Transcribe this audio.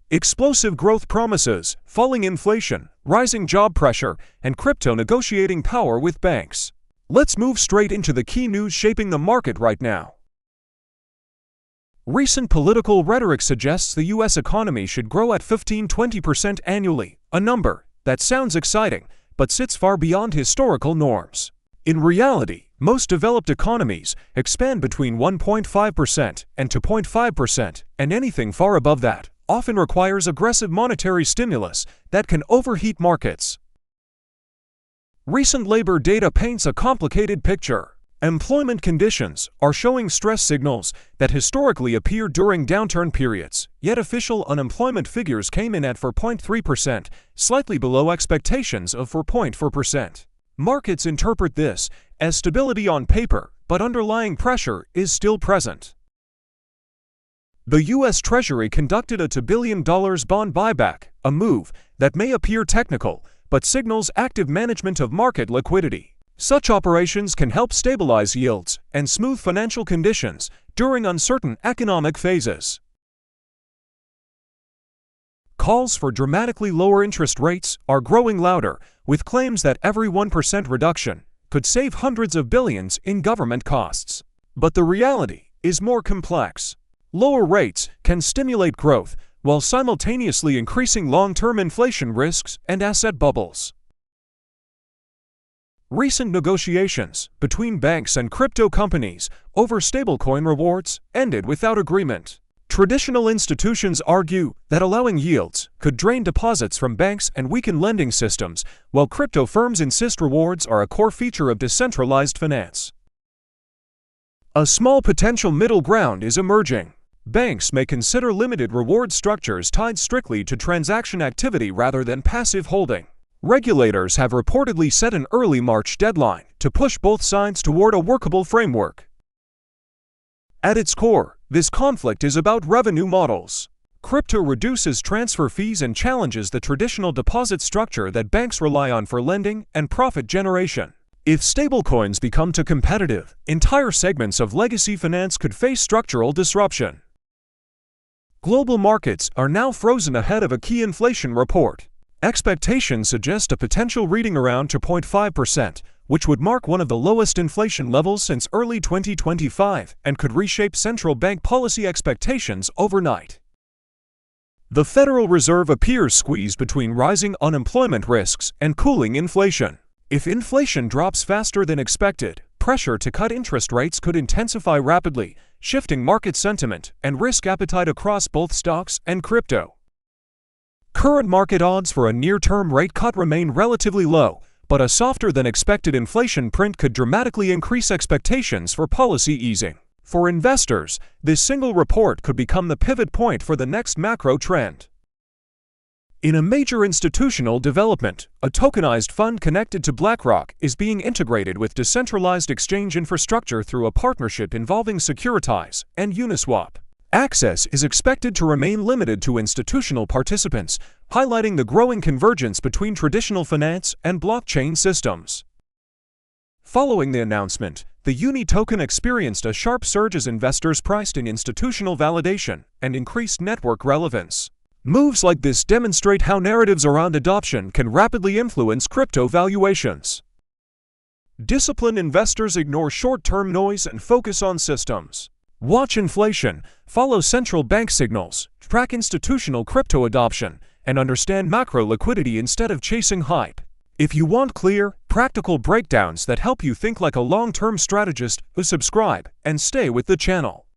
Explosive growth promises, falling inflation, rising job pressure, and crypto negotiating power with banks. Let's move straight into the key news shaping the market right now. Recent political rhetoric suggests the U.S. economy should grow at 15–20% annually, a number that sounds exciting, but sits far beyond historical norms. In reality, most developed economies expand between 1.5% and 2.5%, and anything far above that often requires aggressive monetary stimulus that can overheat markets. Recent labor data paints a complicated picture. Employment conditions are showing stress signals that historically appear during downturn periods, yet official unemployment figures came in at 4.3%, slightly below expectations of 4.4%. Markets interpret this as stability on paper, but underlying pressure is still present. The U.S. Treasury conducted a $2 billion bond buyback, a move that may appear technical, but signals active management of market liquidity. Such operations can help stabilize yields and smooth financial conditions during uncertain economic phases. Calls for dramatically lower interest rates are growing louder, with claims that every 1% reduction could save hundreds of billions in government costs. But the reality is more complex. Lower rates can stimulate growth while simultaneously increasing long-term inflation risks and asset bubbles. Recent negotiations between banks and crypto companies over stablecoin rewards ended without agreement. Traditional institutions argue that allowing yields could drain deposits from banks and weaken lending systems, while crypto firms insist rewards are a core feature of decentralized finance. A small potential middle ground is emerging. Banks may consider limited reward structures tied strictly to transaction activity rather than passive holding. Regulators have reportedly set an early March deadline to push both sides toward a workable framework. At its core, this conflict is about revenue models. Crypto reduces transfer fees and challenges the traditional deposit structure that banks rely on for lending and profit generation. If stablecoins become too competitive, entire segments of legacy finance could face structural disruption. Global markets are now frozen ahead of a key inflation report. Expectations suggest a potential reading around 2.5%, which would mark one of the lowest inflation levels since early 2025 and could reshape central bank policy expectations overnight. The Federal Reserve appears squeezed between rising unemployment risks and cooling inflation. If inflation drops faster than expected, pressure to cut interest rates could intensify rapidly, shifting market sentiment and risk appetite across both stocks and crypto. Current market odds for a near-term rate cut remain relatively low, but a softer-than-expected inflation print could dramatically increase expectations for policy easing. For investors, this single report could become the pivot point for the next macro trend. In a major institutional development, a tokenized fund connected to BlackRock is being integrated with decentralized exchange infrastructure through a partnership involving Securitize and Uniswap. Access is expected to remain limited to institutional participants, highlighting the growing convergence between traditional finance and blockchain systems. Following the announcement, the Uni token experienced a sharp surge as investors priced in institutional validation and increased network relevance. Moves like this demonstrate how narratives around adoption can rapidly influence crypto valuations. Disciplined investors ignore short-term noise and focus on systems. Watch inflation, follow central bank signals, track institutional crypto adoption, and understand macro liquidity instead of chasing hype. If you want clear, practical breakdowns that help you think like a long-term strategist, subscribe and stay with the channel.